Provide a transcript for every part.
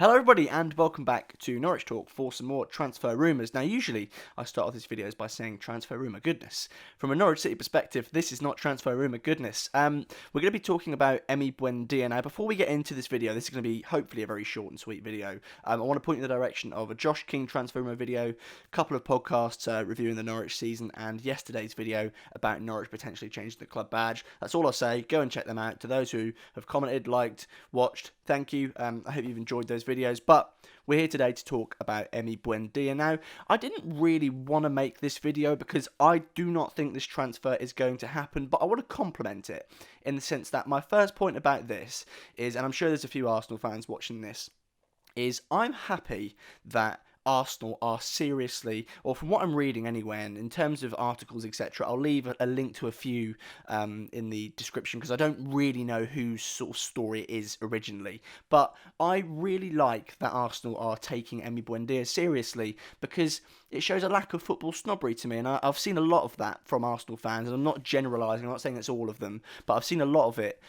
Hello everybody and welcome back to Norwich Talk for some more transfer rumours. Now usually I start off these videos by saying transfer rumour goodness. From a Norwich City perspective, this is not transfer rumour goodness. We're going to be talking about Emi Buendia. Now before we get into this video, this is going to be hopefully a very short and sweet video. I want to point in the direction of a Josh King transfer rumour video, a couple of podcasts reviewing the Norwich season, and yesterday's video about Norwich potentially changing the club badge. That's all I'll say. Go and check them out. To those who have commented, liked, watched, thank you. I hope you've enjoyed those videos, but we're here today to talk about Emi Buendia. Now, I didn't really want to make this video because I do not think this transfer is going to happen, but I want to compliment it in the sense that my first point about this is, and I'm sure there's a few Arsenal fans watching this, is I'm happy that Arsenal are seriously, or from what I'm reading anyway, and in terms of articles, etc., I'll leave a link to a few in the description because I don't really know whose sort of story it is originally. But I really like that Arsenal are taking Emi Buendia seriously because it shows a lack of football snobbery to me, and I've seen a lot of that from Arsenal fans, and I'm not generalising, I'm not saying that's all of them, but I've seen a lot of it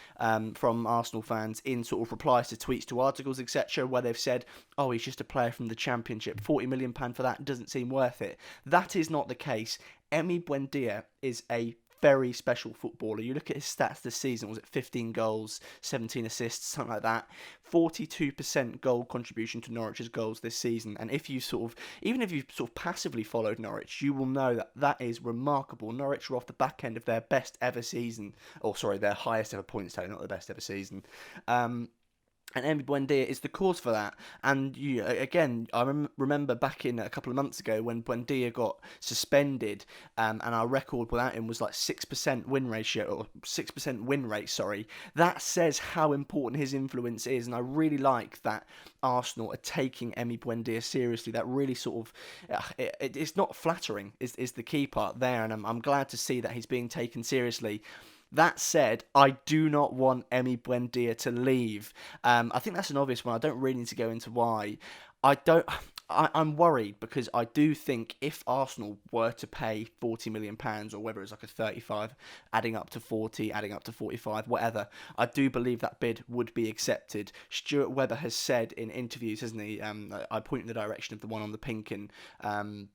from Arsenal fans in sort of replies to tweets, to articles, etc., where they've said, oh, he's just a player from the Championship, £40 million for that doesn't seem worth it. That is not the case. Emi Buendia is a very special footballer. You look at his stats this season, was it 15 goals, 17 assists, something like that. 42% goal contribution to Norwich's goals this season. And if you even if you've passively followed Norwich, you will know that that is remarkable. Norwich are off the back end of their best ever season, or sorry, their highest ever points tally, not the best ever season. And Emi Buendia is the cause for that. And I remember back in a couple of months ago when Buendia got suspended, and our record without him was like 6% win ratio, or 6% win rate, sorry. That says how important his influence is, and I really like that Arsenal are taking Emi Buendia seriously. That really sort of, it's not flattering, is the key part there, and I'm glad to see that he's being taken seriously. That said, I do not want Emi Buendia to leave. I think that's an obvious one. I don't really need to go into why. I'm worried because I do think if Arsenal were to pay £40 million, or whether it's like a 35, adding up to 40, adding up to 45, whatever, I do believe that bid would be accepted. Stuart Webber has said in interviews, hasn't he? I point in the direction of the one on the pink, and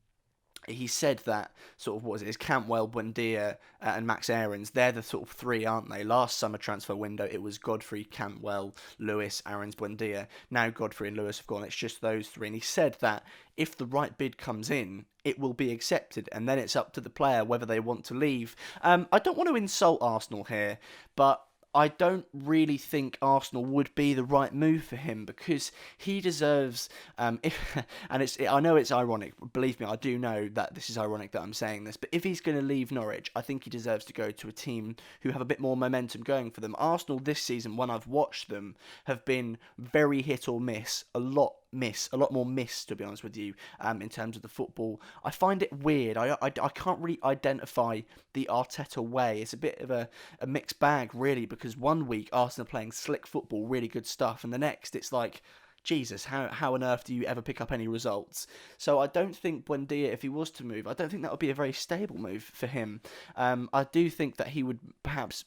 he said that sort of, what was it, is Cantwell, Buendia, and Max Aarons, they're the sort of three, aren't they? Last summer transfer window, it was Godfrey, Cantwell, Lewis, Aarons, Buendia. Now Godfrey and Lewis have gone, it's just those three. And he said that if the right bid comes in, it will be accepted, and then it's up to the player whether they want to leave. I don't want to insult Arsenal here, but I don't really think Arsenal would be the right move for him because he deserves. I know it's ironic. Believe me, I do know that this is ironic that I'm saying this. But if he's going to leave Norwich, I think he deserves to go to a team who have a bit more momentum going for them. Arsenal this season, when I've watched them, have been very hit or miss. A lot more miss, to be honest with you, in terms of the football. I find it weird. I can't really identify the Arteta way. It's a bit of a mixed bag, really, because one week Arsenal are playing slick football, really good stuff, and the next it's like, Jesus, how on earth do you ever pick up any results? So I don't think Buendia, if he was to move, I don't think that would be a very stable move for him. I do think that he would perhaps.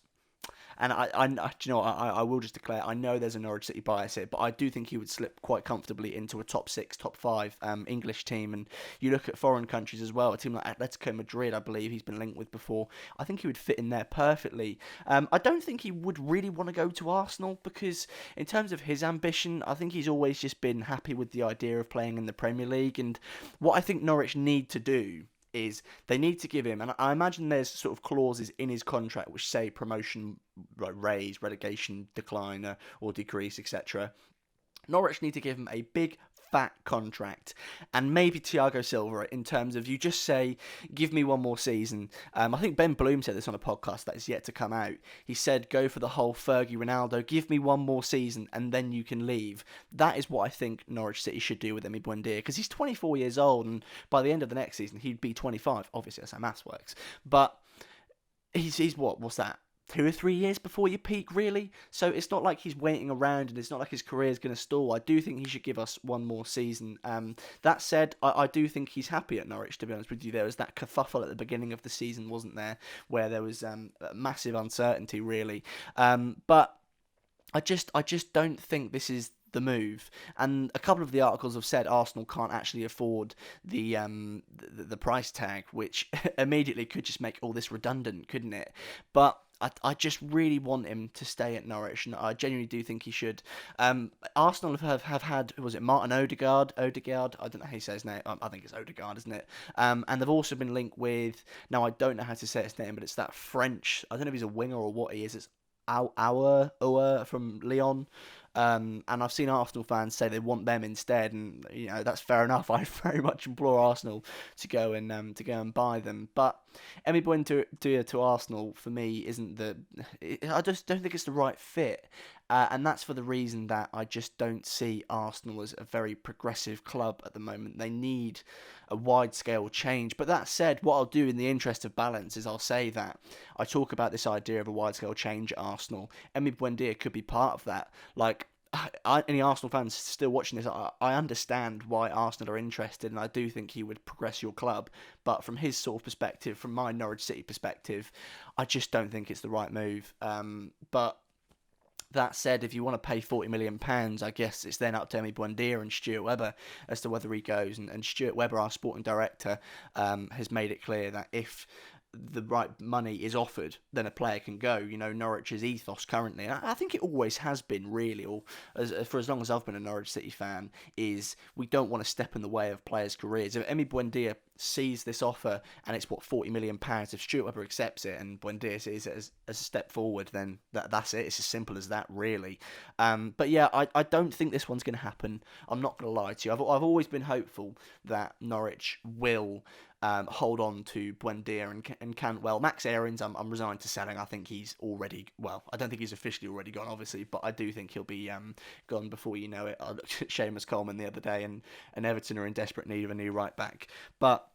And I will just declare, I know there's a Norwich City bias here, but I do think he would slip quite comfortably into a top 6, top 5 English team. And you look at foreign countries as well, a team like Atletico Madrid, I believe he's been linked with before. I think he would fit in there perfectly. I don't think he would really want to go to Arsenal because in terms of his ambition, I think he's always just been happy with the idea of playing in the Premier League. And what I think Norwich need to do is they need to give him, and I imagine there's sort of clauses in his contract which say promotion, raise, relegation, decline, or decrease, etc. Norwich need to give him a big fat contract, and maybe Thiago Silva in terms of you just say, give me one more season. I think Ben Bloom said this on a podcast that is yet to come out. He said, go for the whole Fergie Ronaldo, give me one more season and then you can leave. That is what I think Norwich City should do with Emi Buendia, because he's 24 years old and by the end of the next season he'd be 25. Obviously that's how maths works, but he's what's that, 2 or 3 years before you peak, really. So it's not like he's waiting around and it's not like his career is going to stall. I do think he should give us one more season. That said, I do think he's happy at Norwich, to be honest with you. There was that kerfuffle at the beginning of the season, wasn't there, where there was massive uncertainty, really. But I just don't think this is the move. And a couple of the articles have said Arsenal can't actually afford the price tag, which immediately could just make all this redundant, couldn't it? But I just really want him to stay at Norwich, and I genuinely do think he should. Arsenal have had, was it Martin Odegaard? Odegaard? I don't know how you say his name. I think it's Odegaard, isn't it? And they've also been linked with, now I don't know how to say his name, but it's that French, I don't know if he's a winger or what he is. It's Auer from Lyon. And I've seen Arsenal fans say they want them instead, and that's fair enough. I very much implore Arsenal to go and buy them. But Emi Buendia to Arsenal for me isn't I just don't think it's the right fit. And that's for the reason that I just don't see Arsenal as a very progressive club at the moment. They need a wide-scale change. But that said, what I'll do in the interest of balance is I'll say that I talk about this idea of a wide-scale change at Arsenal. Emi Buendia could be part of that. Like, any Arsenal fans still watching this, I understand why Arsenal are interested, and I do think he would progress your club. But from his sort of perspective, from my Norwich City perspective, I just don't think it's the right move. But that said, if you want to pay £40 million, I guess it's then up to Emi Buendia and Stuart Webber as to whether he goes. And Stuart Webber, our sporting director, has made it clear that if the right money is offered, then a player can go. Norwich's ethos currently, and I think it always has been really, or for as long as I've been a Norwich City fan, is we don't want to step in the way of players' careers. If Emi Buendia sees this offer and it's £40 million, if Stuart Webber accepts it and Buendia sees it as a step forward, then that's it. It's as simple as that, really. But yeah, I don't think this one's going to happen. I'm not going to lie to you. I've always been hopeful that Norwich will hold on to Buendia and Cantwell. Max Aarons, I'm resigned to selling. I think he's already, well, I don't think he's officially already gone, obviously, but I do think he'll be gone before you know it. I looked at Seamus Coleman the other day, and Everton are in desperate need of a new right back. But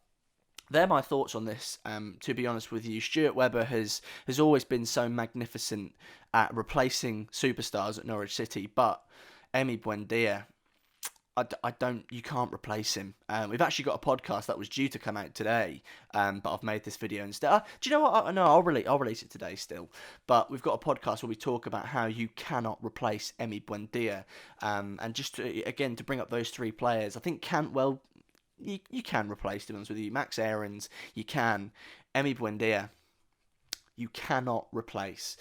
they're my thoughts on this, to be honest with you. Stuart Webber has always been so magnificent at replacing superstars at Norwich City, but Emi Buendia, you can't replace him. We've actually got a podcast that was due to come out today, but I've made this video instead. Do you know what? No, I'll release it today still. But we've got a podcast where we talk about how you cannot replace Emi Buendia. And just to bring up those three players, I think Cantwell, you can replace, to be honest with you. Max Aarons, you can. Emi Buendia, you cannot replace.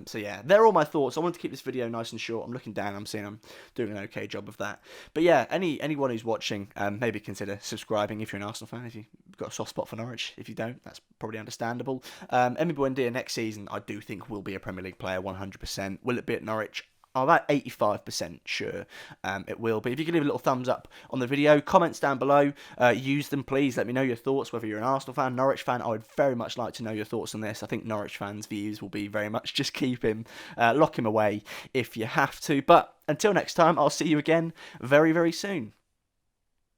So yeah, they're all my thoughts. I wanted to keep this video nice and short. I'm looking down, I'm seeing I'm doing an okay job of that. But yeah, anyone who's watching, maybe consider subscribing if you're an Arsenal fan, if you've got a soft spot for Norwich. If you don't, that's probably understandable. Emi Buendia next season, I do think will be a Premier League player 100%. Will it be at Norwich? I'm about 85% sure it will be. If you can leave a little thumbs up on the video, comments down below, use them please. Let me know your thoughts, whether you're an Arsenal fan, Norwich fan. I would very much like to know your thoughts on this. I think Norwich fans' views will be very much just keep him, lock him away if you have to. But until next time, I'll see you again very, very soon.